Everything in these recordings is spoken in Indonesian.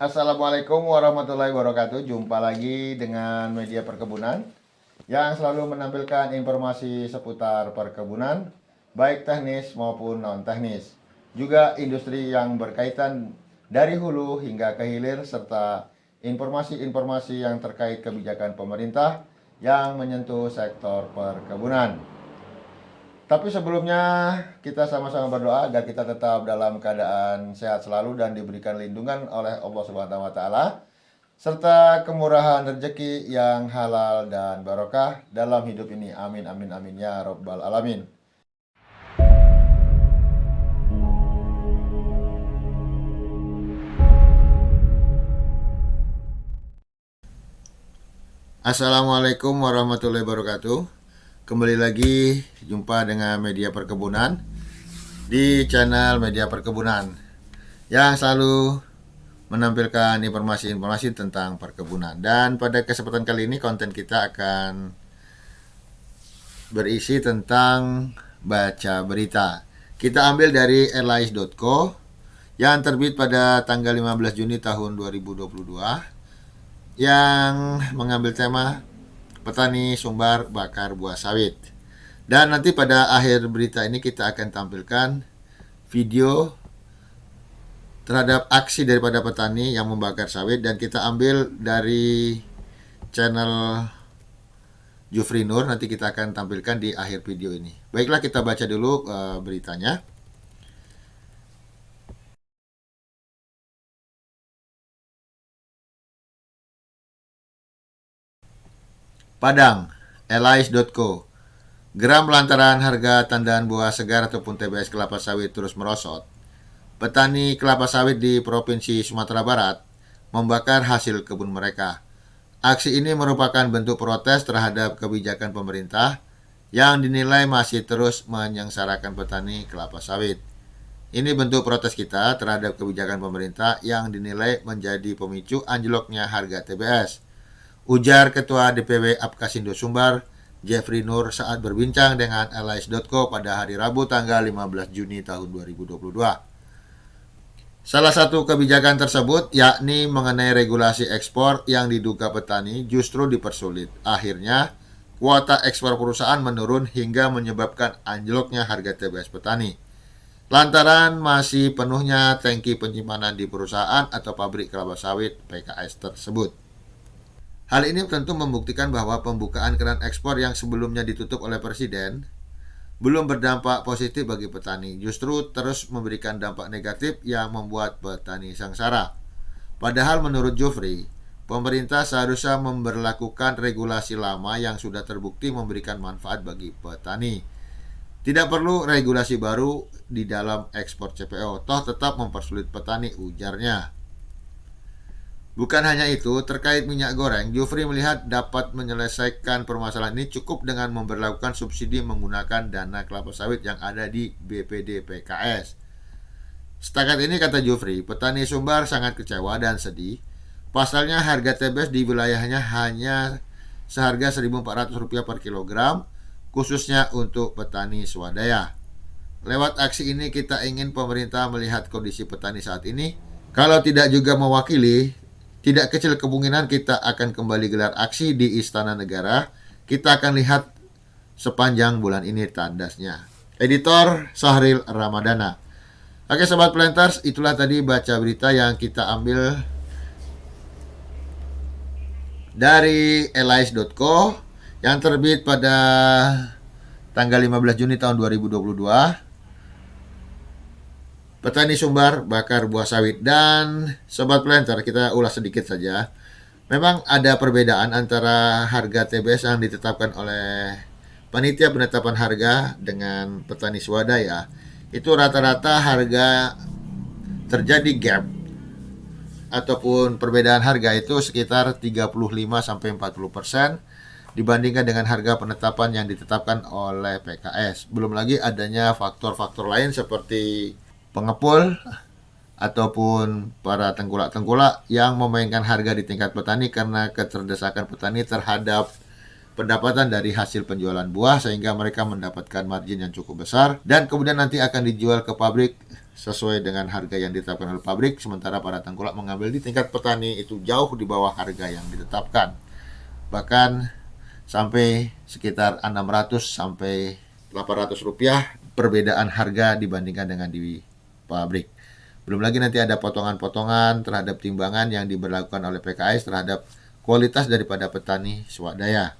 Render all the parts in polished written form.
Assalamualaikum warahmatullahi wabarakatuh. Jumpa lagi dengan media perkebunan yang selalu menampilkan informasi seputar perkebunan, baik teknis maupun non-teknis. Juga industri yang berkaitan dari hulu hingga ke hilir, serta informasi-informasi yang terkait kebijakan pemerintah yang menyentuh sektor perkebunan. Tapi sebelumnya kita sama-sama berdoa agar kita tetap dalam keadaan sehat selalu dan diberikan lindungan oleh Allah Subhanahu wa taala serta kemurahan rezeki yang halal dan barokah dalam hidup ini. Amin amin amin ya rabbal alamin. Assalamualaikum warahmatullahi wabarakatuh. Kembali lagi jumpa dengan media perkebunan di channel media perkebunan yang selalu menampilkan informasi-informasi tentang perkebunan. Dan pada kesempatan kali ini konten kita akan berisi tentang baca berita. Kita ambil dari airlines.co yang terbit pada tanggal 15 Juni tahun 2022 yang mengambil tema petani Sumbar bakar buah sawit. Dan nanti pada akhir berita ini kita akan tampilkan video terhadap aksi daripada petani yang membakar sawit, dan kita ambil dari channel Jufri Nur. Nanti kita akan tampilkan di akhir video ini. Baiklah, kita baca dulu beritanya. Padang, airlines.co. Geram lantaran harga tandan buah segar ataupun TBS kelapa sawit terus merosot. Petani kelapa sawit di Provinsi Sumatera Barat membakar hasil kebun mereka. Aksi ini merupakan bentuk protes terhadap kebijakan pemerintah yang dinilai masih terus menyengsarakan petani kelapa sawit. Ini bentuk protes kita terhadap kebijakan pemerintah yang dinilai menjadi pemicu anjloknya harga TBS, ujar Ketua DPW Apkasindo Sumbar, Jeffrey Nur saat berbincang dengan airlines.co pada hari Rabu tanggal 15 Juni tahun 2022. Salah satu kebijakan tersebut yakni mengenai regulasi ekspor yang diduga petani justru dipersulit. Akhirnya, kuota ekspor perusahaan menurun hingga menyebabkan anjloknya harga TBS petani. Lantaran masih penuhnya tangki penyimpanan di perusahaan atau pabrik kelapa sawit PKS tersebut. Hal ini tentu membuktikan bahwa pembukaan keran ekspor yang sebelumnya ditutup oleh Presiden belum berdampak positif bagi petani, justru terus memberikan dampak negatif yang membuat petani sengsara. Padahal menurut Jufri, pemerintah seharusnya memberlakukan regulasi lama yang sudah terbukti memberikan manfaat bagi petani. Tidak perlu regulasi baru di dalam ekspor CPO, toh tetap mempersulit petani, ujarnya. Bukan hanya itu, terkait minyak goreng, Jufri melihat dapat menyelesaikan permasalahan ini cukup dengan memberlakukan subsidi menggunakan dana kelapa sawit yang ada di BPD PKS. Setakat ini, kata Jufri, petani Sumbar sangat kecewa dan sedih. Pasalnya harga TBS di wilayahnya hanya seharga Rp1.400 per kilogram, khususnya untuk petani swadaya. Lewat aksi ini kita ingin pemerintah melihat kondisi petani saat ini. Kalau tidak juga mewakili, tidak kecil kemungkinan kita akan kembali gelar aksi di Istana Negara. Kita akan lihat sepanjang bulan ini, tandasnya. Editor Sahril Ramadana. Oke Sobat Planters, itulah tadi baca berita yang kita ambil dari airlines.co yang terbit pada tanggal 15 Juni tahun 2022. Petani Sumbar bakar buah sawit. Dan Sobat Planter, kita ulas sedikit saja. Memang ada perbedaan antara harga TBS yang ditetapkan oleh Panitia Penetapan Harga dengan petani swadaya. Itu rata-rata harga terjadi gap ataupun perbedaan harga itu sekitar 35-40% dibandingkan dengan harga penetapan yang ditetapkan oleh PKS. Belum lagi adanya faktor-faktor lain seperti pengepul ataupun para tengkulak-tengkulak yang memainkan harga di tingkat petani karena keterdesakan petani terhadap pendapatan dari hasil penjualan buah, sehingga mereka mendapatkan margin yang cukup besar dan kemudian nanti akan dijual ke pabrik sesuai dengan harga yang ditetapkan oleh pabrik, sementara para tengkulak mengambil di tingkat petani itu jauh di bawah harga yang ditetapkan. Bahkan sampai sekitar 600 sampai 800 rupiah perbedaan harga dibandingkan dengan di pabrik. Belum lagi nanti ada potongan-potongan terhadap timbangan yang diberlakukan oleh PKS terhadap kualitas daripada petani swadaya.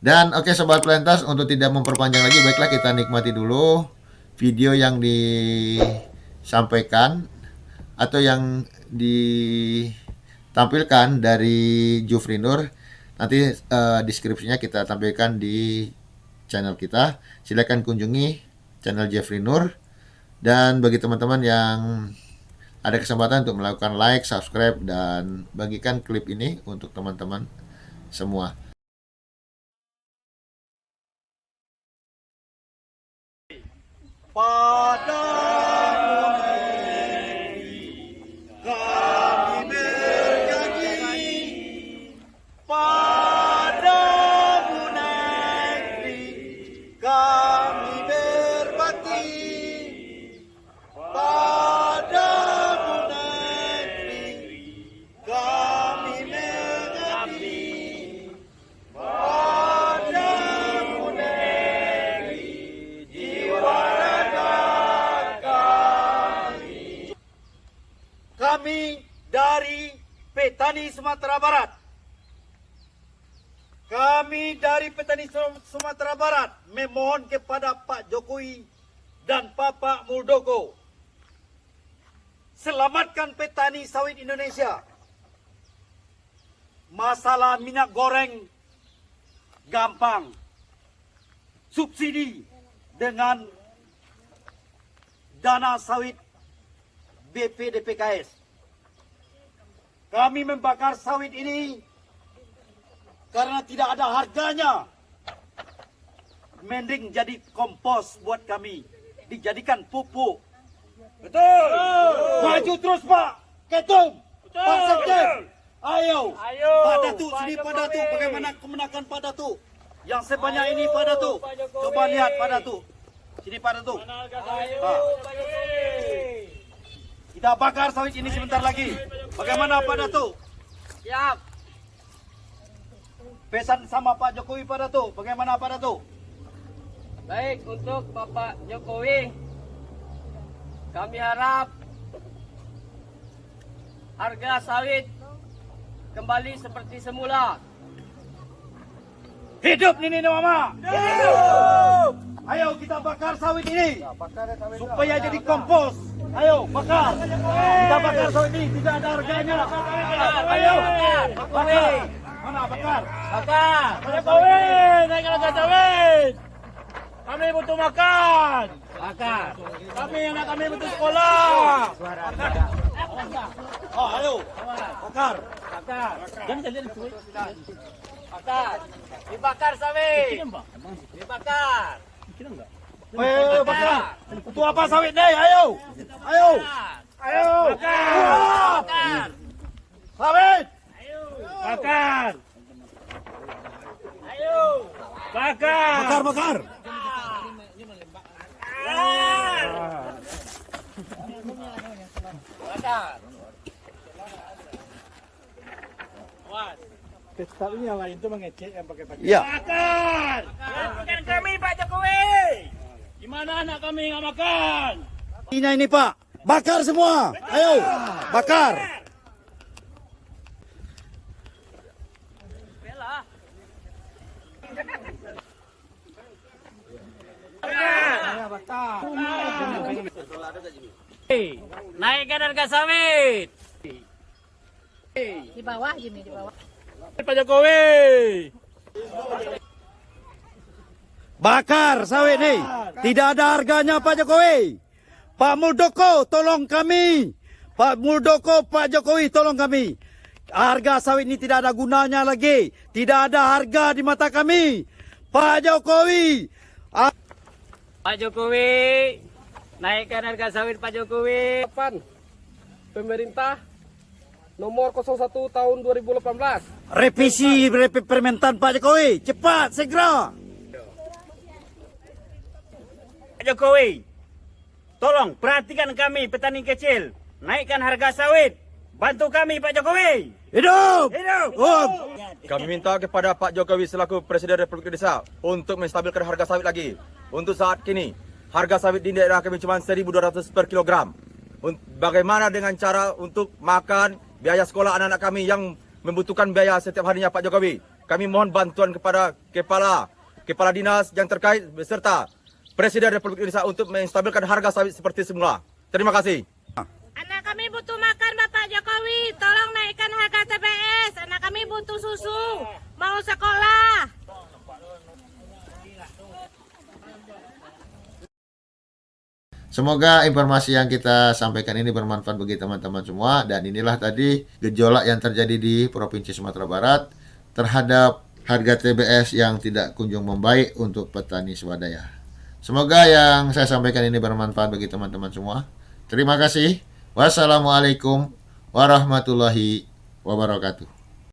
Dan oke Sobat Pelintas, untuk tidak memperpanjang lagi, baiklah kita nikmati dulu video yang disampaikan atau yang ditampilkan dari Jufri Nur. Nanti deskripsinya kita tampilkan di channel kita. Silakan kunjungi channel Jeffrey Nur. Dan bagi teman-teman yang ada kesempatan untuk melakukan like, subscribe, dan bagikan klip ini untuk teman-teman semua. Padamu kami berjanji, padamu negeri kami berbakti, padamu negeri kami mengabdi, padamu negeri jiwa. Kami dari Petani Sumatera Barat. Kami dari Petani Sumatera Barat memohon kepada Pak Jokowi dan Pak Muldoko, selamatkan petani sawit Indonesia. Masalah minyak goreng gampang, subsidi dengan dana sawit BPDPKS. Kami membakar sawit ini karena tidak ada harganya. Mending jadi kompos buat kami, dijadikan pupuk. Betul. Maju terus Pak Ketum, Pak Sekjen. Ayo. Pak Datuk, sini Pak Datuk. Bagaimana kemenangan Pak Datuk? Yang sebanyak ini Pak Datuk. Coba lihat Pak Datuk. Sini Pak Datuk. Kita bakar sawit ini sebentar lagi. Bagaimana Pak Datuk? Siap. Pesan sama Pak Jokowi Pak Datuk. Bagaimana Pak Datuk? Baik, untuk Bapak Jokowi, kami harap harga sawit kembali seperti semula. Hidup Nini Mama. Hidup. Ayo kita bakar sawit ini supaya jadi kompos. Ayo bakar. Kita bakar sawit ini, tidak ada harganya. Ayo bakar. Mana bakar? Bakar. Jokowi, naik harga sawit. Kami butuh makan. Bakar. Anak kami butuh sekolah. Oh, ayo bakar. Bakar. Bakar. Dibakar sawit. Dibakar. Ayo bakar. Butuh apa sawit deh? Ayo. Ayo. Ayo. Bakar. Sawit. Bakar. Ayo. Bakar. Bakar, bakar. Bakar. Tapi yang lain itu mengecek yang pakai Iya. Bakar. Bukan kami Pak Jokowi. Gimana anak kami nggak makan? Ini Pak. Bakar semua. Ayo. Bakar. Bela. Naikkan harga sawit. Di bawah Jimmy, di bawah. Pak Jokowi. Bakar sawit nih. Tidak ada harganya Pak Jokowi. Pak Muldoko tolong kami. Pak Muldoko, Pak Jokowi tolong kami. Harga sawit ini tidak ada gunanya lagi. Tidak ada harga di mata kami. Pak Jokowi. Pak Jokowi. Naikkan harga sawit Pak Jokowi. pemerintah nomor 01 tahun 2018. Revisi permintaan Pak Jokowi. Cepat, segera. Pak Jokowi. Tolong perhatikan kami petani kecil. Naikkan harga sawit. Bantu kami Pak Jokowi. Hidup! Hidup! Kami minta kepada Pak Jokowi selaku Presiden Republik Indonesia untuk menstabilkan harga sawit lagi. Untuk saat kini, harga sawit di daerah kami cuma 1.200 per kilogram. Bagaimana dengan cara untuk makan, biaya sekolah anak-anak kami yang membutuhkan biaya setiap harinya Pak Jokowi. Kami mohon bantuan kepada kepala dinas yang terkait beserta Presiden Republik Indonesia untuk menstabilkan harga sawit seperti semula. Terima kasih. Anak kami butuh makan Bapak Jokowi, tolong naikkan harga TBS. Anak kami butuh susu, mau sekolah. Semoga informasi yang kita sampaikan ini bermanfaat bagi teman-teman semua. Dan inilah tadi gejolak yang terjadi di Provinsi Sumatera Barat terhadap harga TBS yang tidak kunjung membaik untuk petani swadaya. Semoga yang saya sampaikan ini bermanfaat bagi teman-teman semua. Terima kasih. Wassalamualaikum warahmatullahi wabarakatuh.